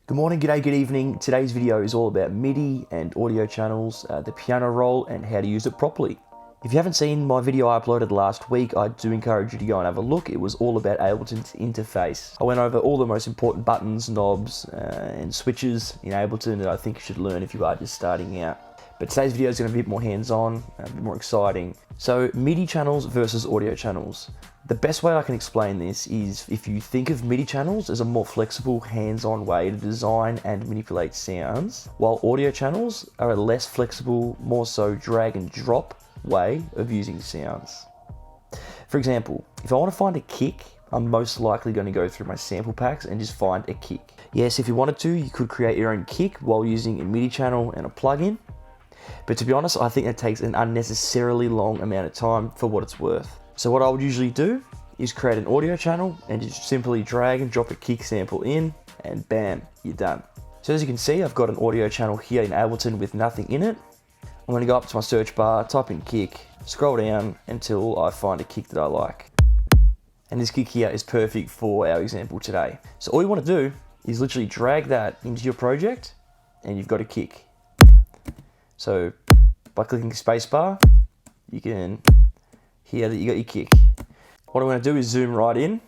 Good morning, g'day, good evening. Today's video is all about MIDI and audio channels, the piano roll and how to use it properly. If you haven't seen my video I uploaded last week, I do encourage you to go and have a look. It was all about Ableton's interface. I went over all the most important buttons, knobs and switches in Ableton that I think you should learn if you are just starting out. But today's video is going to be a bit more hands-on, a bit more exciting. So MIDI channels versus audio channels. The best way I can explain this is if you think of MIDI channels as a more flexible, hands-on way to design and manipulate sounds, while audio channels are a less flexible, more so drag and drop way of using sounds. For example, if I want to find a kick, I'm most likely going to go through my sample packs and just find a kick. Yes, if you wanted to, you could create your own kick while using a MIDI channel and a plugin. But to be honest, I think that takes an unnecessarily long amount of time for what it's worth. So what I would usually do is create an audio channel and just simply drag and drop a kick sample in and bam, you're done. So as you can see, I've got an audio channel here in Ableton with nothing in it. I'm going to go up to my search bar, type in kick, scroll down until I find a kick that I like. And this kick here is perfect for our example today. So all you want to do is literally drag that into your project and you've got a kick. So by clicking spacebar, you can hear that you got your kick. What I'm going to do is zoom right in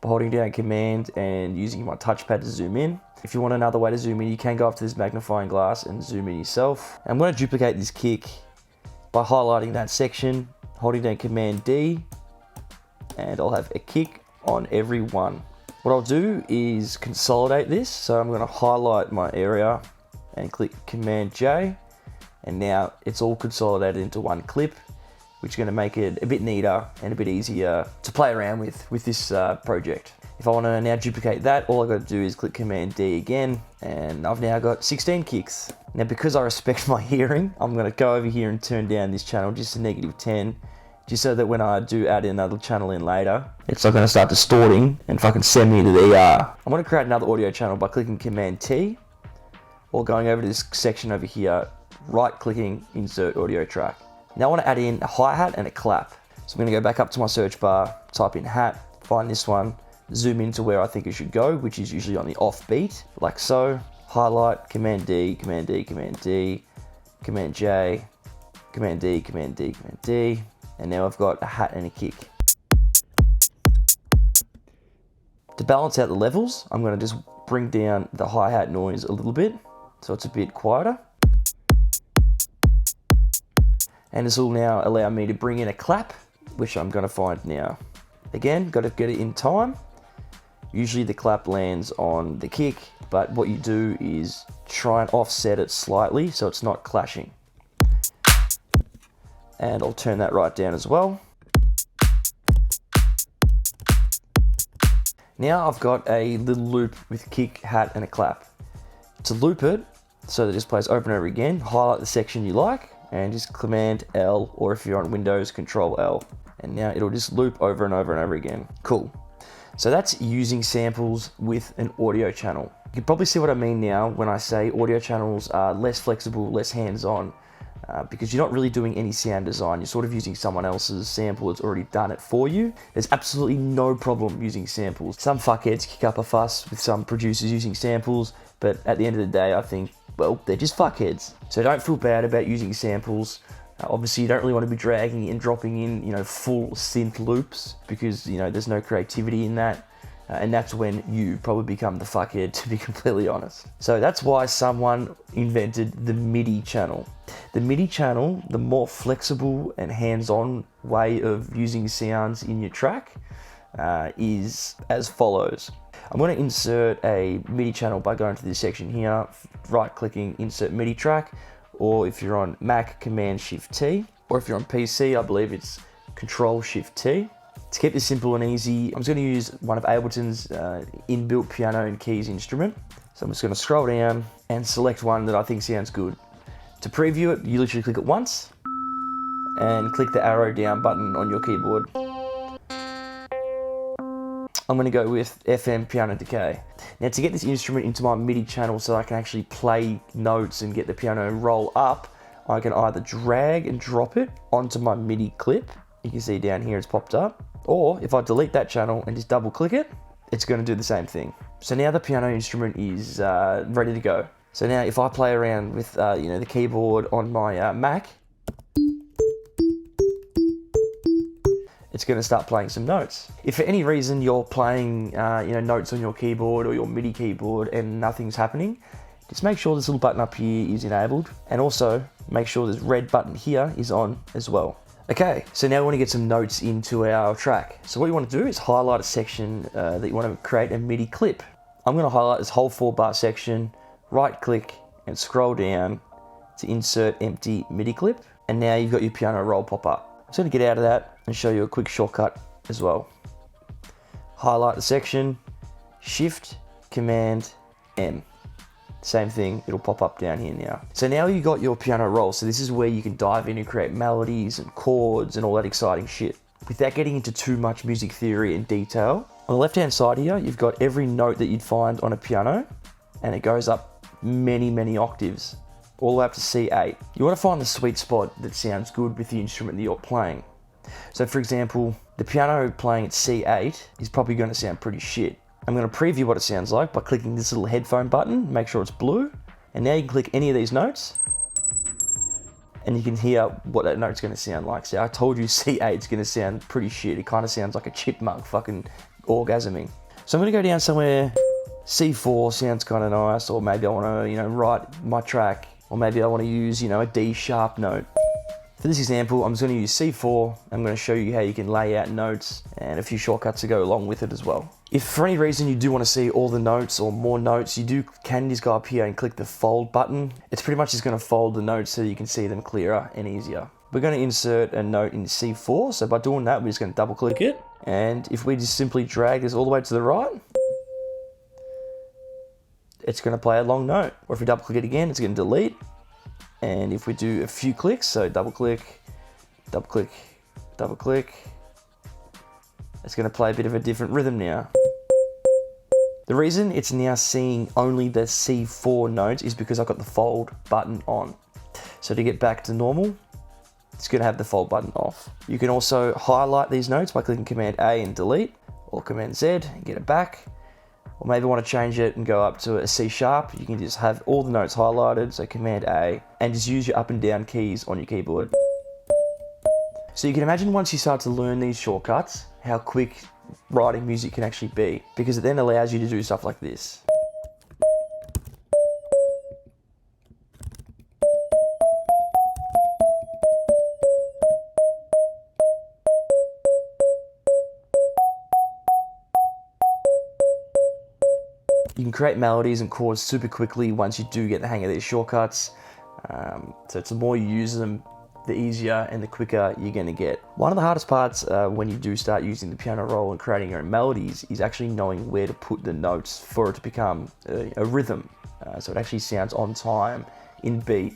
by holding down Command and using my touchpad to zoom in. If you want another way to zoom in, you can go up to this magnifying glass and zoom in yourself. I'm going to duplicate this kick by highlighting that section, holding down Command D, and I'll have a kick on every one. What I'll do is consolidate this. So I'm going to highlight my area and click Command J. And now it's all consolidated into one clip, which is going to make it a bit neater and a bit easier to play around with this project. If I want to now duplicate that, all I've got to do is click Command D again, and I've now got 16 kicks. Now, because I respect my hearing, I'm going to go over here and turn down this channel just to -10, just so that when I do add another channel in later, it's not going to start distorting and fucking send me to the ER. I'm going to create another audio channel by clicking Command T, or going over to this section over here, right-clicking Insert Audio Track. Now I want to add in a hi-hat and a clap. So I'm going to go back up to my search bar, type in hat, find this one, zoom into where I think it should go, which is usually on the off beat, like so. Highlight, Command D, Command D, Command D, Command J, Command D, Command D, Command D, and now I've got a hat and a kick. To balance out the levels, I'm going to just bring down the hi-hat noise a little bit, so it's a bit quieter. And this will now allow me to bring in a clap, which I'm going to find now. Again, got to get it in time. Usually the clap lands on the kick, but what you do is try and offset it slightly so it's not clashing. And I'll turn that right down as well. Now I've got a little loop with kick, hat, and a clap. To loop it, so that this plays over and over again, highlight the section you like, and just Command L, or if you're on Windows, Control L. And now it'll just loop over and over and over again. Cool. So that's using samples with an audio channel. You can probably see what I mean now when I say audio channels are less flexible, less hands-on, because you're not really doing any sound design. You're sort of using someone else's sample that's already done it for you. There's absolutely no problem using samples. Some fuckheads kick up a fuss with some producers using samples, but at the end of the day, I think, well, they're just fuckheads. So don't feel bad about using samples. Obviously, you don't really want to be dragging and dropping in, full synth loops because, there's no creativity in that. And that's when you probably become the fuckhead, to be completely honest. So that's why someone invented the MIDI channel. The MIDI channel, the more flexible and hands-on way of using sounds in your track, is as follows. I'm going to insert a MIDI channel by going to this section here, right-clicking Insert MIDI Track, or if you're on Mac, Command-Shift-T, or if you're on PC, I believe it's Control-Shift-T. To keep this simple and easy, I'm just going to use one of Ableton's inbuilt piano and keys instrument. So I'm just going to scroll down and select one that I think sounds good. To preview it, you literally click it once, and click the arrow down button on your keyboard. I'm going to go with FM Piano Decay. Now to get this instrument into my MIDI channel so I can actually play notes and get the piano roll up, I can either drag and drop it onto my MIDI clip. You can see down here it's popped up. Or if I delete that channel and just double click it, it's going to do the same thing. So now the piano instrument is ready to go. So now if I play around with the keyboard on my Mac, it's going to start playing some notes. If for any reason you're playing notes on your keyboard or your MIDI keyboard and nothing's happening, just make sure this little button up here is enabled, and also make sure this red button here is on as well. Okay, so now we want to get some notes into our track. So what you want to do is highlight a section that you want to create a MIDI clip. I'm going to highlight this whole 4-bar section, right click and scroll down to insert empty MIDI clip. And now you've got your piano roll pop up. I'm just going to get out of that and show you a quick shortcut as well. Highlight the section, Shift, Command, M. Same thing, it'll pop up down here now. So now you've got your piano roll. So this is where you can dive in and create melodies and chords and all that exciting shit. Without getting into too much music theory and detail, on the left-hand side here, you've got every note that you'd find on a piano, and it goes up many, many octaves, all the way up to C8. You want to find the sweet spot that sounds good with the instrument that you're playing. So for example, the piano playing at C8 is probably going to sound pretty shit. I'm going to preview what it sounds like by clicking this little headphone button, make sure it's blue, and now you can click any of these notes, and you can hear what that note's going to sound like. So I told you C8 is going to sound pretty shit. It kind of sounds like a chipmunk fucking orgasming. So I'm going to go down somewhere, C4 sounds kind of nice, or maybe I want to, write my track, or maybe I want to use, a D sharp note. For this example, I'm just going to use C4. I'm going to show you how you can lay out notes and a few shortcuts to go along with it as well. If for any reason you do want to see all the notes or more notes, you can just go up here and click the fold button. It's pretty much just going to fold the notes so you can see them clearer and easier. We're going to insert a note in C4, so by doing that, we're just going to double click it. And if we just simply drag this all the way to the right, it's going to play a long note. Or if we double click it again, it's going to delete. And if we do a few clicks, so double click, double click, double click, it's going to play a bit of a different rhythm now. The reason it's now seeing only the C4 notes is because I've got the fold button on. So to get back to normal, it's going to have the fold button off. You can also highlight these notes by clicking Command A and delete, or Command Z and get it back. Or maybe want to change it and go up to a C sharp. You can just have all the notes highlighted, so Command A, and just use your up and down keys on your keyboard. So you can imagine once you start to learn these shortcuts, how quick writing music can actually be, because it then allows you to do stuff like this. You can create melodies and chords super quickly once you do get the hang of these shortcuts. So the more you use them, the easier and the quicker you're going to get. One of the hardest parts when you do start using the piano roll and creating your own melodies is actually knowing where to put the notes for it to become a rhythm. So it actually sounds on time, in beat,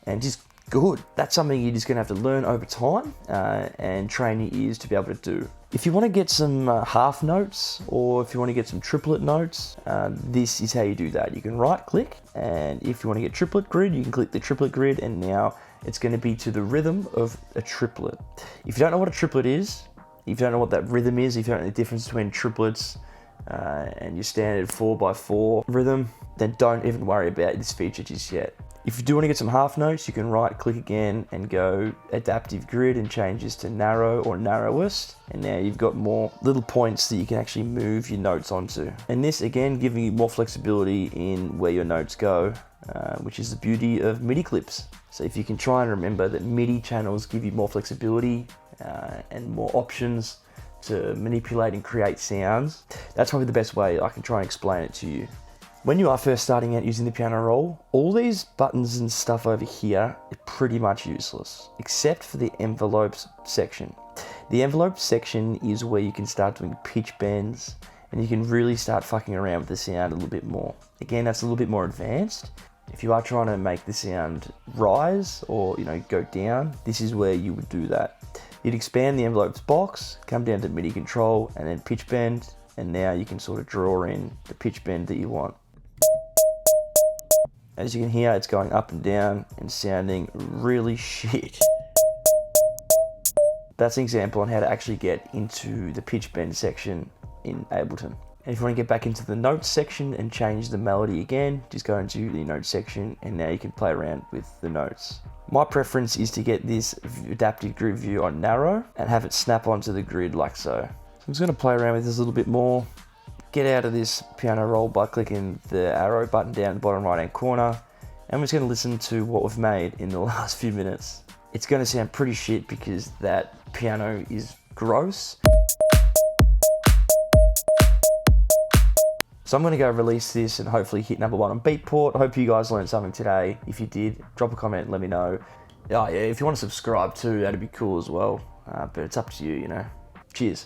and just good. That's something you're just going to have to learn over time and train your ears to be able to do. If you want to get some half notes, or if you want to get some triplet notes, this is how you do that. You can right click, and if you want to get triplet grid, you can click the triplet grid, and now it's going to be to the rhythm of a triplet. If you don't know what a triplet is, if you don't know what that rhythm is, if you don't know the difference between triplets and your standard 4x4 rhythm, then don't even worry about this feature just yet. If you do want to get some half notes, you can right click again and go adaptive grid and change this to narrow or narrowest. And now you've got more little points that you can actually move your notes onto. And this again, giving you more flexibility in where your notes go, which is the beauty of MIDI clips. So if you can try and remember that MIDI channels give you more flexibility and more options to manipulate and create sounds, that's probably the best way I can try and explain it to you. When you are first starting out using the piano roll, all these buttons and stuff over here are pretty much useless, except for the envelopes section. The envelope section is where you can start doing pitch bends, and you can really start fucking around with the sound a little bit more. Again, that's a little bit more advanced. If you are trying to make the sound rise or go down, this is where you would do that. You'd expand the envelopes box, come down to MIDI control, and then pitch bend, and now you can sort of draw in the pitch bend that you want. As you can hear, it's going up and down and sounding really shit. That's an example on how to actually get into the pitch bend section in Ableton. And if you want to get back into the notes section and change the melody again, just go into the notes section and now you can play around with the notes. My preference is to get this adaptive grid view on narrow and have it snap onto the grid like so. So I'm just going to play around with this a little bit more. Get out of this piano roll by clicking the arrow button down the bottom right hand corner. And we're just going to listen to what we've made in the last few minutes. It's going to sound pretty shit because that piano is gross. So I'm going to go release this and hopefully hit #1 on Beatport. I hope you guys learned something today. If you did, drop a comment and let me know. Oh yeah, if you want to subscribe too, that'd be cool as well. But it's up to you, you know. Cheers.